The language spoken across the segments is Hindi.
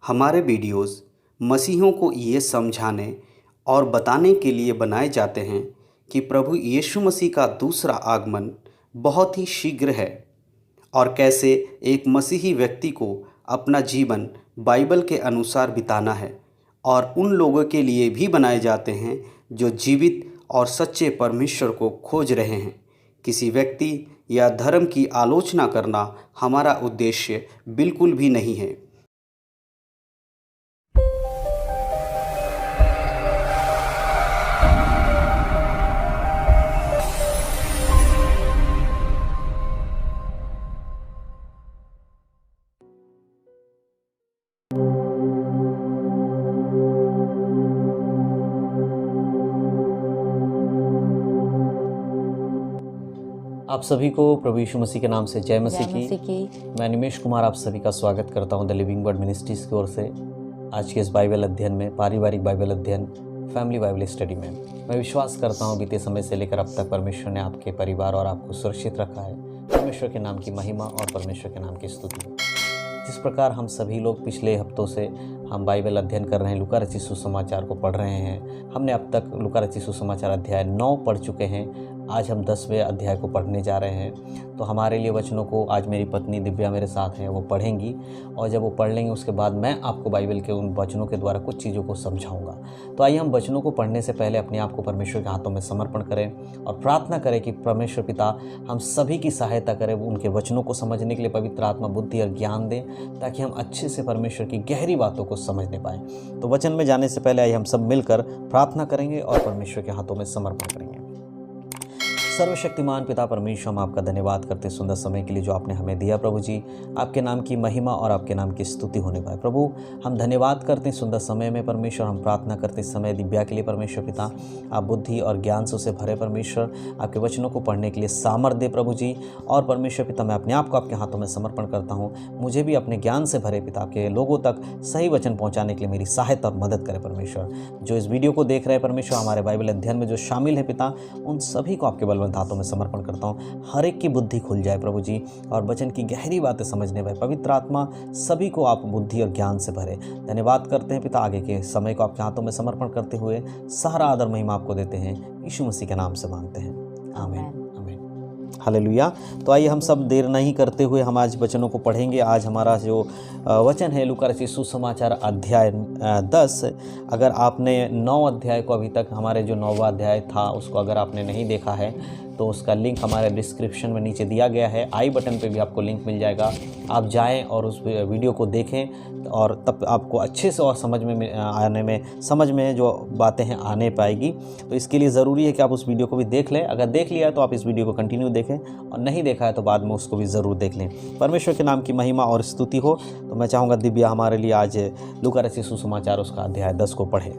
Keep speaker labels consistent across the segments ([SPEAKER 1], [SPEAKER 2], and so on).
[SPEAKER 1] हमारे वीडियोस मसीहियों को ये समझाने और बताने के लिए बनाए जाते हैं कि प्रभु यीशु मसीह का दूसरा आगमन बहुत ही शीघ्र है और कैसे एक मसीही व्यक्ति को अपना जीवन बाइबल के अनुसार बिताना है। और उन लोगों के लिए भी बनाए जाते हैं जो जीवित और सच्चे परमेश्वर को खोज रहे हैं। किसी व्यक्ति या धर्म की आलोचना करना हमारा उद्देश्य बिल्कुल भी नहीं है।
[SPEAKER 2] आप सभी को प्रभु यीशु मसीह के नाम से जय मसीह
[SPEAKER 3] मसीह
[SPEAKER 2] की। मैं निमेश कुमार आप सभी का स्वागत करता हूं द लिविंग वर्ड मिनिस्ट्रीज की ओर से आज के इस बाइबल अध्ययन में, पारिवारिक बाइबल अध्ययन, फैमिली बाइबल स्टडी में। मैं विश्वास करता हूं बीते समय से लेकर अब तक परमेश्वर ने आपके परिवार और आपको सुरक्षित रखा है। परमेश्वर के नाम की महिमा और परमेश्वर के नाम की स्तुति। जिस प्रकार हम सभी लोग पिछले हफ्तों से हम बाइबल अध्ययन कर रहे हैं, लूका रचित सुसमाचार को पढ़ रहे हैं। हमने अब तक लूका रचित सुसमाचार अध्याय 9 पढ़ चुके हैं। आज हम 10वें अध्याय को पढ़ने जा रहे हैं। तो हमारे लिए वचनों को आज मेरी पत्नी दिव्या मेरे साथ हैं, वो पढ़ेंगी और जब वो पढ़ लेंगे उसके बाद मैं आपको बाइबल के उन वचनों के द्वारा कुछ चीज़ों को समझाऊंगा। तो आइए हम वचनों को पढ़ने से पहले अपने आप को परमेश्वर के हाथों में समर्पण करें और प्रार्थना करें कि परमेश्वर पिता हम सभी की सहायता करें, उनके वचनों को समझने के लिए पवित्र आत्मा बुद्धि और ज्ञान दें ताकि हम अच्छे से परमेश्वर की गहरी बातों को समझने पाएँ। तो वचन में जाने से पहले आइए हम सब मिलकर प्रार्थना करेंगे और परमेश्वर के हाथों में समर्पण करेंगे। सर्वशक्तिमान पिता परमेश्वर, हम आपका धन्यवाद करते सुंदर समय के लिए जो आपने हमें दिया। प्रभु जी, आपके नाम की महिमा और आपके नाम की स्तुति होने पाए। प्रभु, हम धन्यवाद करते हैं सुंदर समय में परमेश्वर। हम प्रार्थना करते समय दिव्या के लिए परमेश्वर पिता, आप बुद्धि और ज्ञान से उसे भरे परमेश्वर, आपके वचनों को पढ़ने के लिए सामर्थ दे प्रभु जी। और परमेश्वर पिता, मैं अपने आप को आपके हाथों में समर्पण करता हूँ। मुझे भी अपने ज्ञान से भरे पिता, आपके लोगों तक सही वचन पहुँचाने के लिए मेरी सहायता और मदद करें परमेश्वर। जो इस वीडियो को देख रहे हैं परमेश्वर, हमारे बाइबल अध्ययन में जो शामिल है पिता, उन सभी को आपके बलवंत हाथों में समर्पण करता हूँ। हर एक की बुद्धि खुल जाए प्रभु जी और वचन की गहरी बातें समझने पाए। पवित्र आत्मा सभी को आप बुद्धि और ज्ञान से भरे। धन्यवाद करते हैं पिता, आगे के समय को आपके हाथों में समर्पण करते हुए सारा आदर महिमा आपको देते हैं, यीशु मसीह के नाम से मांगते हैं, आमीन। हालेलुया। तो आइए हम सब देर नहीं करते हुए हम आज वचनों को पढ़ेंगे। आज हमारा जो वचन है लूका रचित सुसमाचार अध्याय 10। अगर आपने 9 अध्याय को अभी तक, हमारे जो 9वां अध्याय था उसको अगर आपने नहीं देखा है तो उसका लिंक हमारे डिस्क्रिप्शन में नीचे दिया गया है। आई बटन पे भी आपको लिंक मिल जाएगा। आप जाएं और उस वीडियो को देखें और तब आपको अच्छे से और समझ में जो बातें हैं आने पाएगी। तो इसके लिए ज़रूरी है कि आप उस वीडियो को भी देख लें। अगर देख लिया है तो आप इस वीडियो को कंटिन्यू देखें और नहीं देखा है तो बाद में उसको भी ज़रूर देख लें। परमेश्वर के नाम की महिमा और स्तुति हो। तो मैं चाहूँगा दिव्या हमारे लिए आज लूका रचित सुसमाचार उसका अध्याय 10 को पढ़े।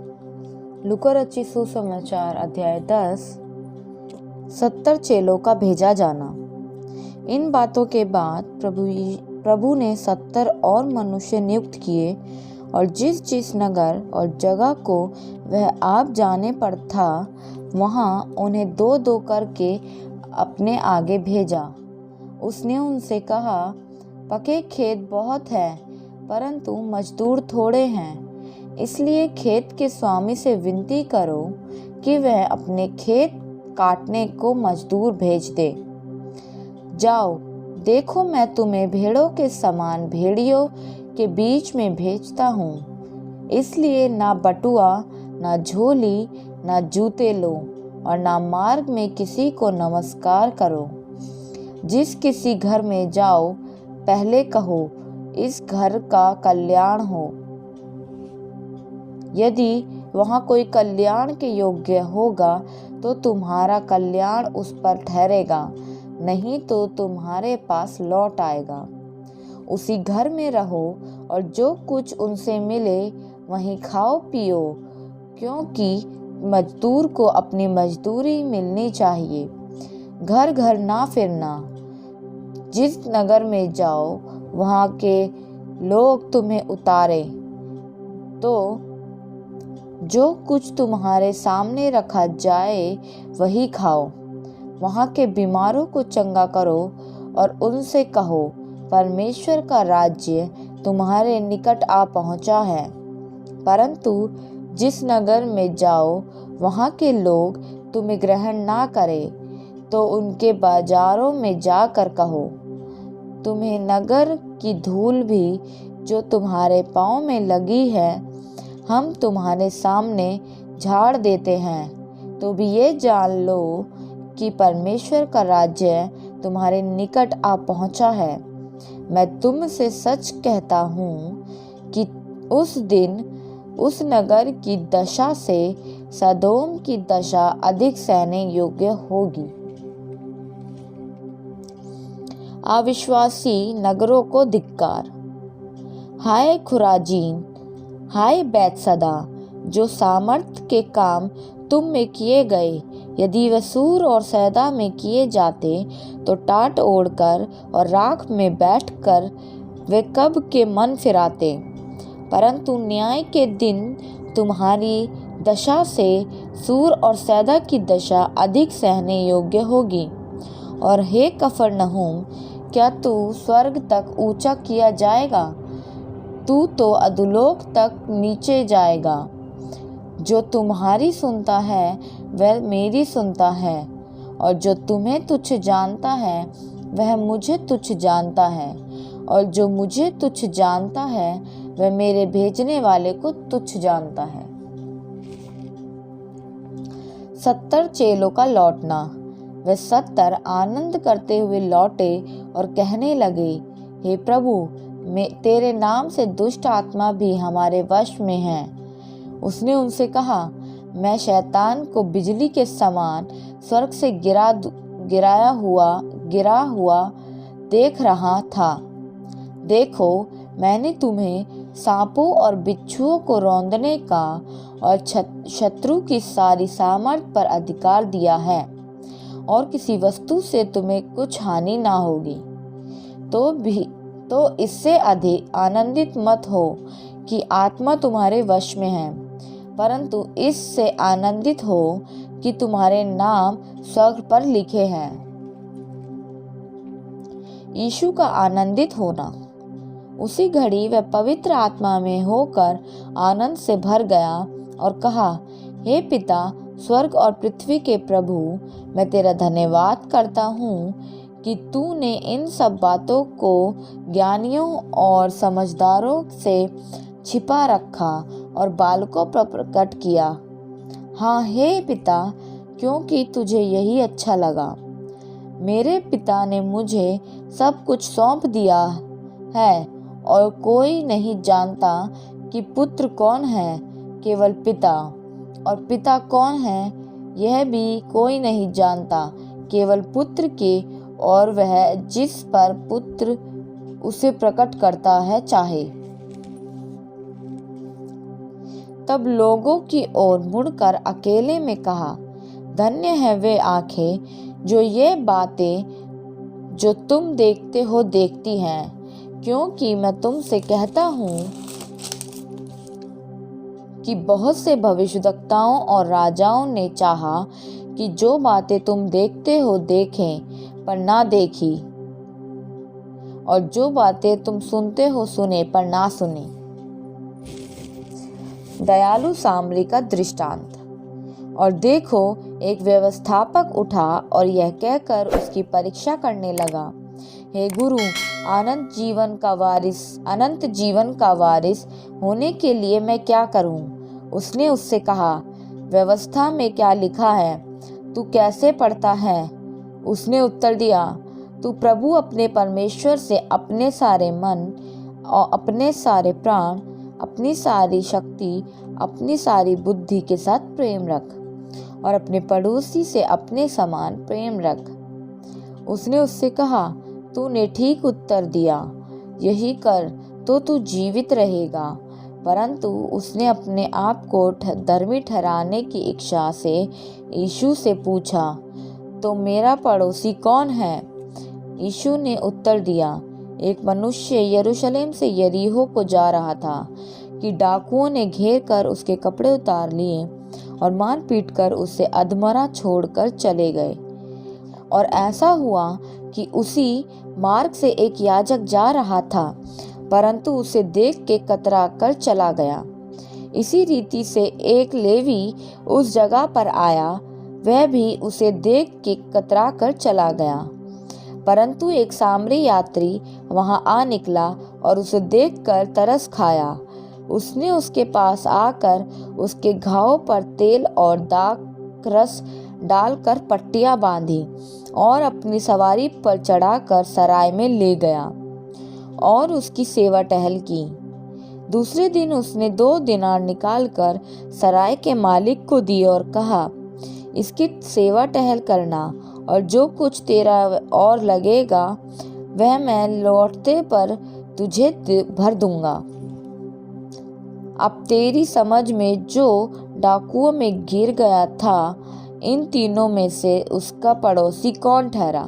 [SPEAKER 3] लूका रचित सुसमाचार अध्याय 10। 70 चेलों का भेजा जाना। इन बातों के बाद प्रभु ने 70 और मनुष्य नियुक्त किए और जिस जिस नगर और जगह को वह आप जाने पर था वहाँ उन्हें 2-2 करके अपने आगे भेजा। उसने उनसे कहा, पके खेत बहुत हैं परंतु मजदूर थोड़े हैं, इसलिए खेत के स्वामी से विनती करो कि वह अपने खेत काटने को मजदूर भेज दे। जाओ, देखो मैं तुम्हें भेड़ों के समान भेड़ियों के बीच में भेजता हूँ, इसलिए ना बटुआ, ना झोली, ना जूते लो और ना मार्ग में किसी को नमस्कार करो। जिस किसी घर में जाओ पहले कहो, इस घर का कल्याण हो। यदि वहाँ कोई कल्याण के योग्य होगा तो तुम्हारा कल्याण उस पर ठहरेगा, नहीं तो तुम्हारे पास लौट आएगा। उसी घर में रहो और जो कुछ उनसे मिले वहीं खाओ पियो, क्योंकि मजदूर को अपनी मजदूरी मिलनी चाहिए। घर घर ना फिरना। जिस नगर में जाओ वहाँ के लोग तुम्हें उतारे तो जो कुछ तुम्हारे सामने रखा जाए वही खाओ। वहाँ के बीमारों को चंगा करो और उनसे कहो, परमेश्वर का राज्य तुम्हारे निकट आ पहुंचा है। परंतु जिस नगर में जाओ वहां के लोग तुम्हें ग्रहण ना करें, तो उनके बाजारों में जाकर कहो, तुम्हें नगर की धूल भी जो तुम्हारे पाँव में लगी है हम तुम्हारे सामने झाड़ देते हैं। तो भी ये जान लो कि परमेश्वर का राज्य तुम्हारे निकट आ पहुंचा है। मैं तुमसे सच कहता हूँ कि उस दिन उस नगर की दशा से सदोम की दशा अधिक सहने योग्य होगी। अविश्वासी नगरों को धिक्कार। हाय खुराजीन, हाय बैतसदा, जो सामर्थ के काम तुम में किए गए, यदि वे सूर और सैदा में किए जाते तो टाट ओढ़कर और राख में बैठकर वे कब के मन फिराते। परंतु न्याय के दिन तुम्हारी दशा से सूर और सैदा की दशा अधिक सहने योग्य होगी। और हे कफरनहूम, क्या तू स्वर्ग तक ऊंचा किया जाएगा? तू तो अधोलोक तक नीचे जाएगा। जो तुम्हारी सुनता है वह मेरी सुनता है, और जो तुम्हें तुच्छ जानता है वह मुझे तुच्छ जानता है, और जो मुझे तुच्छ जानता है वह मेरे भेजने वाले को तुच्छ जानता है। 70 चेलों का लौटना। वे 70 आनंद करते हुए लौटे और कहने लगे, हे प्रभु, तेरे नाम से दुष्ट आत्मा भी हमारे वश में है। उसने उनसे कहा, मैं शैतान को बिजली के समान स्वर्ग से गिरा हुआ देख रहा था। देखो, मैंने तुम्हें सांपों और बिच्छुओं को रौंदने का और शत्रु की सारी सामर्थ पर अधिकार दिया है, और किसी वस्तु से तुम्हें कुछ हानि ना होगी। तो इससे अधिक आनंदित मत हो कि आत्मा तुम्हारे वश में है, परंतु इससे आनंदित हो कि तुम्हारे नाम स्वर्ग पर लिखे हैं। यीशु का आनंदित होना। उसी घड़ी वह पवित्र आत्मा में होकर आनंद से भर गया और कहा, हे पिता, स्वर्ग और पृथ्वी के प्रभु, मैं तेरा धन्यवाद करता हूँ कि तूने इन सब बातों को ज्ञानियों और समझदारों से छिपा रखा और बालकों पर प्रकट किया। हाँ हे पिता, क्योंकि तुझे यही अच्छा लगा। मेरे पिता ने मुझे सब कुछ सौंप दिया है, और कोई नहीं जानता कि पुत्र कौन है, केवल पिता, और पिता कौन है यह भी कोई नहीं जानता, केवल पुत्र के, और वह जिस पर पुत्र उसे प्रकट करता है चाहे। तब लोगों की ओर मुड़कर अकेले में कहा, धन्य है वे आंखें जो ये बातें जो तुम देखते हो देखती हैं, क्योंकि मैं तुमसे कहता हूँ कि बहुत से भविष्यद्वक्ताओं और राजाओं ने चाहा कि जो बातें तुम देखते हो देखें पर ना देखी, और जो बातें तुम सुनते हो सुने पर ना सुनी। दयालु सामरी का दृष्टांत। और देखो, एक व्यवस्थापक उठा और यह कहकर उसकी परीक्षा करने लगा, हे गुरु, अनंत जीवन का वारिस होने के लिए मैं क्या करूं? उसने उससे कहा, व्यवस्था में क्या लिखा है, तू कैसे पढ़ता है? उसने उत्तर दिया, तू प्रभु अपने परमेश्वर से अपने सारे मन और अपने सारे प्राण, अपनी सारी शक्ति, अपनी सारी बुद्धि के साथ प्रेम रख, और अपने पड़ोसी से अपने समान प्रेम रख। उसने उससे कहा, तूने ठीक उत्तर दिया, यही कर तो तू जीवित रहेगा। परंतु उसने अपने आप को धर्मी ठहराने की इच्छा से यीशु से पूछा, तो मेरा पड़ोसी कौन है? यीशु ने उत्तर दिया, एक मनुष्य यरूशलेम से यरीहो को जा रहा था कि डाकुओं ने घेर कर उसके कपड़े उतार लिए और मार पीट कर उसे अधमरा छोड़कर चले गए। और ऐसा हुआ कि उसी मार्ग से एक याजक जा रहा था। परंतु उसे देख के कतरा कर चला गया। इसी रीति से एक लेवी उस जगह पर आया, वह भी उसे देख के कतरा कर चला गया। परंतु एक सामरी यात्री वहां आ निकला और उसे देखकर तरस खाया। उसने उसके पास आकर उसके घाव पर तेल और दाख रस डालकर पट्टियां बांधी और अपनी सवारी पर चढ़ाकर सराय में ले गया और उसकी सेवा टहल की। दूसरे दिन उसने 2 दिनार निकालकर सराय के मालिक को दिए और कहा, इसकी सेवा टहल करना और जो कुछ तेरा और लगेगा वह मैं लौटते पर तुझे भर दूंगा। अब तेरी समझ में जो डाकुओं में गिर गया था, इन तीनों में से उसका पड़ोसी कौन ठहरा?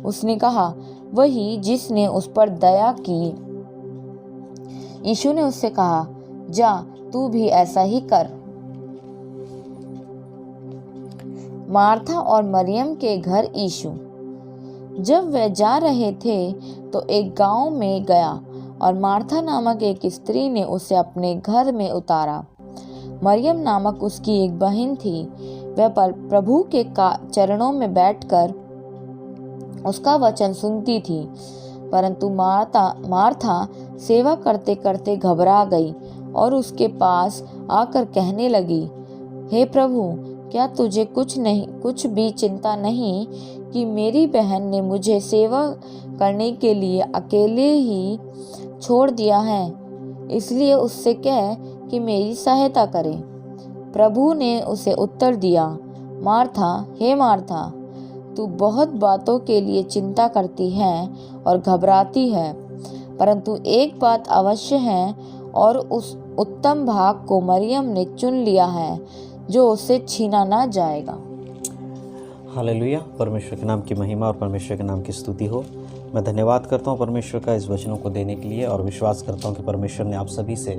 [SPEAKER 3] उसने कहा, वही जिसने उस पर दया की। यीशु ने उससे कहा, जा तू भी ऐसा ही कर। मार्था और मरियम के घर यीशु। जब वे जा रहे थे तो एक गांव में गया और मार्था नामक एक स्त्री ने उसे अपने घर में उतारा। मरियम नामक उसकी एक बहन थी। वह प्रभु के चरणों में बैठकर उसका वचन सुनती थी। परंतु मार्था सेवा करते करते घबरा गई और उसके पास आकर कहने लगी, हे प्रभु, क्या तुझे कुछ भी चिंता नहीं कि मेरी बहन ने मुझे सेवा करने के लिए अकेले ही छोड़ दिया है? इसलिए उससे कह कि मेरी सहायता करे। प्रभु ने उसे उत्तर दिया, मार्था, हे मार्था, तू बहुत बातों के लिए चिंता करती है और घबराती है, परंतु एक बात अवश्य है और उस उत्तम भाग को मरियम ने चुन लिया है जो उससे छीना ना जाएगा।
[SPEAKER 2] हालेलुया। परमेश्वर के नाम की महिमा और परमेश्वर के नाम की स्तुति हो। मैं धन्यवाद करता हूँ परमेश्वर का इस वचनों को देने के लिए और विश्वास करता हूँ कि परमेश्वर ने आप सभी से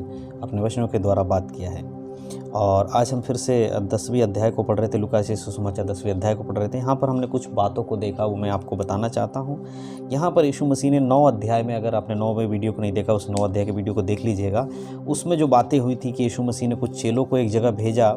[SPEAKER 2] अपने वचनों के द्वारा बात किया है। और आज हम फिर से 10वें अध्याय को पढ़ रहे थे, लूका रचित सुसमाचार 10वें अध्याय को पढ़ रहे थे। यहाँ पर हमने कुछ बातों को देखा, वो मैं आपको बताना चाहता हूँ। यहाँ पर यीशु मसीह ने 9 अध्याय में, अगर आपने 9वें वीडियो को नहीं देखा, उस 9 अध्याय के वीडियो को देख लीजिएगा। उसमें जो बातें हुई थी कि यीशु मसीह ने कुछ चेलों को एक जगह भेजा,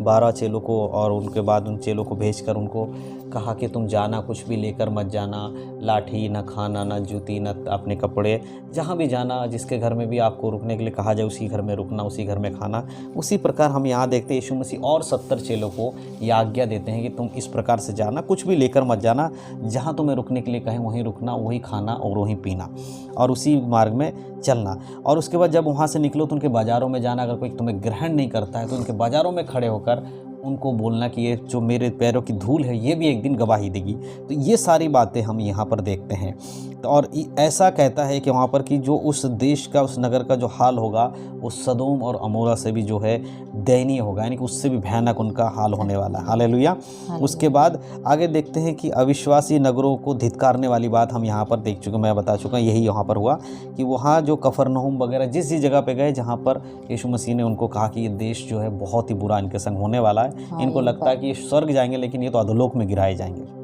[SPEAKER 2] 12 चेलों को, और उनके बाद उन चेलों को भेजकर उनको कहा कि तुम जाना, कुछ भी लेकर मत जाना, लाठी, न खाना, न जूती, न अपने कपड़े, जहाँ भी जाना, जिसके घर में भी आपको रुकने के लिए कहा जाए उसी घर में रुकना, उसी घर में खाना। उसी प्रकार हम यहाँ देखते हैं यीशु मसीह और 70 चेलों को यह आज्ञा देते हैं कि तुम इस प्रकार से जाना, कुछ भी लेकर मत जाना, जहाँ तुम्हें रुकने के लिए कहें वहीं रुकना, वहीं खाना और वहीं पीना और उसी मार्ग में चलना। और उसके बाद जब वहाँ से निकलो तो उनके बाज़ारों में जाना। अगर कोई तुम्हें ग्रहण नहीं करता है तो उनके बाज़ारों में खड़े होकर उनको बोलना कि ये जो मेरे पैरों की धूल है ये भी एक दिन गवाही देगी। तो ये सारी बातें हम यहाँ पर देखते हैं। तो और ऐसा कहता है कि वहाँ पर कि जो उस देश का, उस नगर का जो हाल होगा वो सदोम और अमोरा से भी जो है दयनीय होगा, यानी कि उससे भी भयानक उनका हाल होने वाला है। हालेलुया। उसके बाद आगे देखते हैं कि अविश्वासी नगरों को धिक्कारने वाली बात हम यहाँ पर देख चुके, मैं बता चुका, यही यहाँ पर हुआ कि वहाँ जो कफरनहूम वगैरह जिस जगह पे गए जहाँ पर यीशु मसीह ने उनको कहा कि ये देश जो है बहुत ही बुरा इनके संग होने वाला है। इनको लगता है कि ये स्वर्ग जाएंगे लेकिन ये तो अधोलोक में गिराए जाएंगे।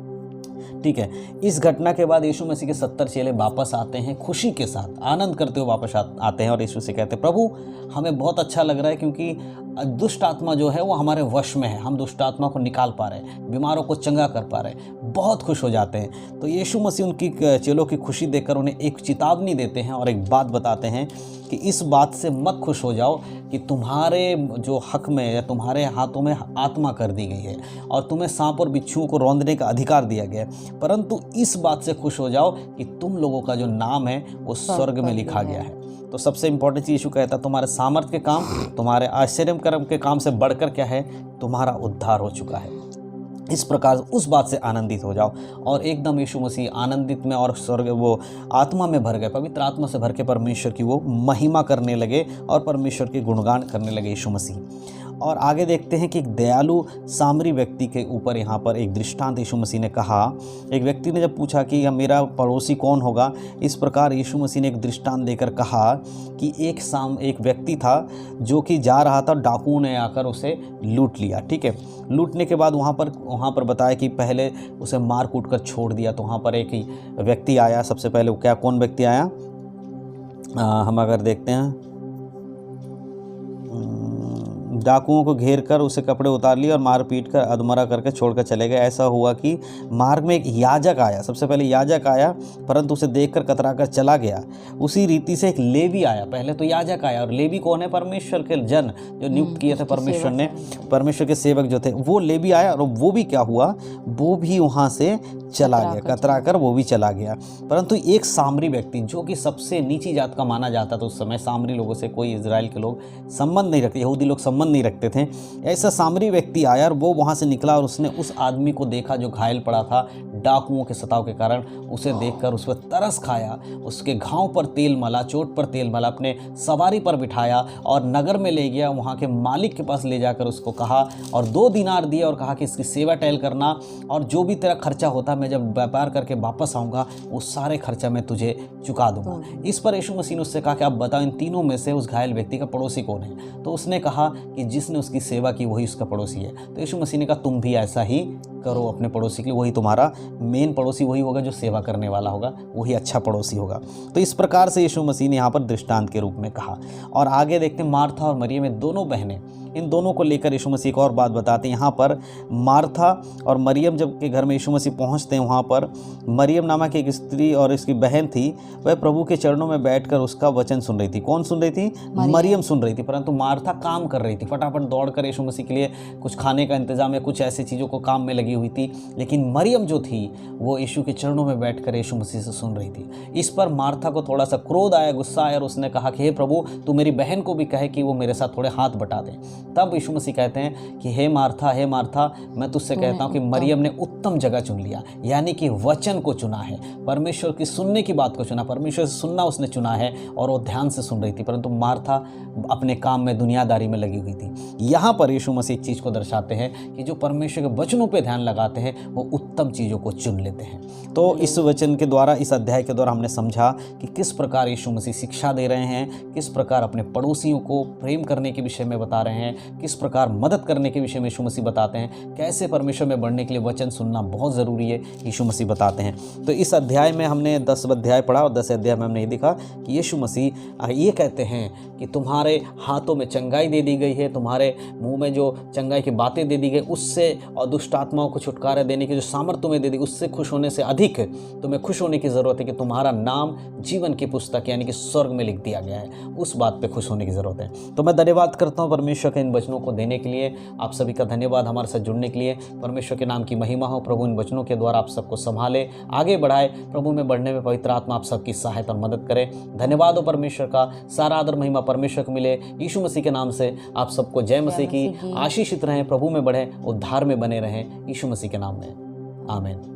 [SPEAKER 2] ठीक है। इस घटना के बाद यीशु मसीह के 70 चेले वापस आते हैं, खुशी के साथ आनंद करते हुए वापस आते हैं और यीशु से कहते हैं, प्रभु हमें बहुत अच्छा लग रहा है क्योंकि दुष्ट आत्मा जो है वो हमारे वश में है, हम दुष्ट आत्मा को निकाल पा रहे हैं, बीमारों को चंगा कर पा रहे हैं। बहुत खुश हो जाते हैं। तो यीशु मसीह उनकी चेलों की खुशी देखकर उन्हें एक चेतावनी देते हैं और एक बात बताते हैं कि इस बात से मत खुश हो जाओ कि तुम्हारे जो हक में या तुम्हारे हाथों में आत्मा कर दी गई है और तुम्हें सांप और बिच्छुओं को रौंदने का अधिकार दिया गया है, परंतु इस बात से खुश हो जाओ कि तुम लोगों का जो नाम है वो स्वर्ग में लिखा गया है। तो सबसे इंपॉर्टेंट चीज यीशु कहता है, तुम्हारे सामर्थ्य के काम, तुम्हारे आश्चर्य कर्म के काम से बढ़कर क्या है, तुम्हारा उद्धार हो चुका है। इस प्रकार उस बात से आनंदित हो जाओ। और एकदम यीशु मसीह आनंदित में और स्वर्ग वो आत्मा में भर गए, पवित्र आत्मा से भर के परमेश्वर की वो महिमा करने लगे और परमेश्वर के गुणगान करने लगे यीशु मसीह। और आगे देखते हैं कि एक दयालु सामरी व्यक्ति के ऊपर यहाँ पर एक दृष्टांत यीशु मसीह ने कहा। एक व्यक्ति ने जब पूछा कि मेरा पड़ोसी कौन होगा, इस प्रकार यीशु मसीह ने एक दृष्टांत देकर कहा कि एक व्यक्ति था जो कि जा रहा था, डाकुओं ने आकर उसे लूट लिया। ठीक है। लूटने के बाद वहाँ पर बताया कि पहले उसे मार कूट कर छोड़ दिया। तो वहाँ पर एक व्यक्ति आया, सबसे पहले कौन व्यक्ति आया? हम अगर देखते हैं, डाकुओं को घेर कर उसे कपड़े उतार लिए और मार पीट कर अधमरा करके छोड़कर चले गए। ऐसा हुआ कि मार्ग में एक याजक आया, सबसे पहले याजक आया, परंतु उसे देखकर कतरा कर चला गया। उसी रीति से एक लेवी आया, पहले तो याजक आया, और लेवी कौन है? परमेश्वर के जन जो नियुक्त किए थे परमेश्वर ने, परमेश्वर के सेवक जो थे, वो लेवी आया। और वो भी क्या हुआ, वो भी वहाँ से चला गया, कतरा कर वो भी चला गया। परंतु एक सामरी व्यक्ति जो कि सबसे नीची जात का माना जाता था उस समय, सामरी लोगों से कोई इजराइल के लोग संबंध नहीं रखते, यहूदी लोग संबंध नहीं रखते थे, ऐसा सामरी व्यक्ति आया और वो वहाँ से निकला और उसने उस आदमी को देखा जो घायल पड़ा था डाकुओं के सताव के कारण। उसे देखकर उस पर तरस खाया, उसके घाव पर तेल मला, चोट पर तेल मला, अपने सवारी पर बिठाया और नगर में ले गया। वहाँ के मालिक के पास ले जाकर उसको कहा और 2 दिनार दिए और कहा कि इसकी सेवा टहल करना, और जो भी तेरा खर्चा होता मैं जब व्यापार करके वापस आऊँगा वो सारे खर्चा मैं तुझे चुका दूंगा। इस पर यीशु मसीह ने उससे कहा कि आप बताओ इन तीनों में से उस घायल व्यक्ति का पड़ोसी कौन है? तो उसने कहा कि जिसने उसकी सेवा की वही उसका पड़ोसी है। तो यीशु मसीह ने कहा तुम भी ऐसा ही करो अपने पड़ोसी के लिए, वही तुम्हारा मेन पड़ोसी वही होगा जो सेवा करने वाला होगा, वही अच्छा पड़ोसी होगा। तो इस प्रकार से यीशु मसीह ने यहाँ पर दृष्टांत के रूप में कहा। और आगे देखते हैं मार्था और मरियम, दोनों बहनें, इन दोनों को लेकर यीशु मसीह एक और बात बताते हैं। यहाँ पर मार्था और मरियम जब के घर में यीशु मसीह पहुँचते हैं, वहाँ पर मरियम नामक एक स्त्री और इसकी बहन थी, वह प्रभु के चरणों में बैठकर उसका वचन सुन रही थी। कौन सुन रही थी? मरियम सुन रही थी। परंतु मार्था काम कर रही थी, फटाफट दौड़कर यीशु मसीह के लिए कुछ खाने का इंतजाम या कुछ ऐसी चीज़ों को काम में लगी हुई थी। लेकिन मरियम जो थी वो यीशु के चरणों में बैठकर यीशु मसीह से सुन रही थी। इस पर मार्था को थोड़ा सा क्रोध आया, गुस्सा आया, और उसने कहा कि हे प्रभु, तू मेरी बहन को भी कहे कि वो मेरे साथ थोड़े हाथ बटा दे। तब यीशु मसीह कहते हैं कि हे मार्था, हे मार्था, मैं तुझसे कहता हूँ कि मरियम ने उत्तम जगह चुन लिया, यानी कि वचन को चुना है, परमेश्वर की सुनने की बात को चुना, परमेश्वर से सुनना उसने चुना है, और वो ध्यान से सुन रही थी। परंतु मार्था अपने काम में, दुनियादारी में लगी हुई थी। यहाँ पर यीशु मसीह एक चीज़ को दर्शाते हैं कि जो परमेश्वर के वचनों पे ध्यान लगाते हैं वो उत्तम चीज़ों को चुन लेते हैं। तो इस वचन के द्वारा, इस अध्याय के द्वारा हमने समझा कि किस प्रकार यीशु मसीह शिक्षा दे रहे हैं, किस प्रकार अपने पड़ोसियों को प्रेम करने के विषय में बता रहे हैं, किस प्रकार मदद करने के विषय में यीशु मसीह बताते हैं, कैसे परमेश्वर में बढ़ने के लिए वचन सुनना बहुत ज़रूरी है, यीशु मसीह बताते हैं। तो इस अध्याय में हमने 10 अध्याय पढ़ा और 10 अध्याय में हमने ये देखा कि यीशु मसीह ये कहते हैं कि तुम्हारे हाथों में चंगाई दे दी गई है, तुम्हारे मुंह में जो चंगाई की बातें दे दी गई उससे, और दुष्ट आत्माओं को छुटकारा देने की जो सामर्थ तुम्हें दे दी, उससे खुश होने से अधिक तुम्हें खुश होने की ज़रूरत है कि तुम्हारा नाम जीवन की पुस्तक यानी कि स्वर्ग में लिख दिया गया है। उस बात पे खुश होने की ज़रूरत है। तो मैं धन्यवाद करता हूँ परमेश्वर के इन वचनों को देने के लिए। आप सभी का धन्यवाद हमारे साथ जुड़ने के लिए। परमेश्वर के नाम की महिमा हो। प्रभु इन वचनों के द्वारा आप सबको संभाले, आगे बढ़ाए, प्रभु में बढ़ने में पवित्र आत्मा आप सबकी सहायता और मदद करे। धन्यवाद हो परमेश्वर का। सारा आदर महिमा परमेश्वर को मिले। यीशु मसीह के नाम से आप सबको जय मसीह की। आशीषित रहें, प्रभु में बढ़ें, उद्धार में बने रहें, यीशु मसीह के नाम में, आमीन।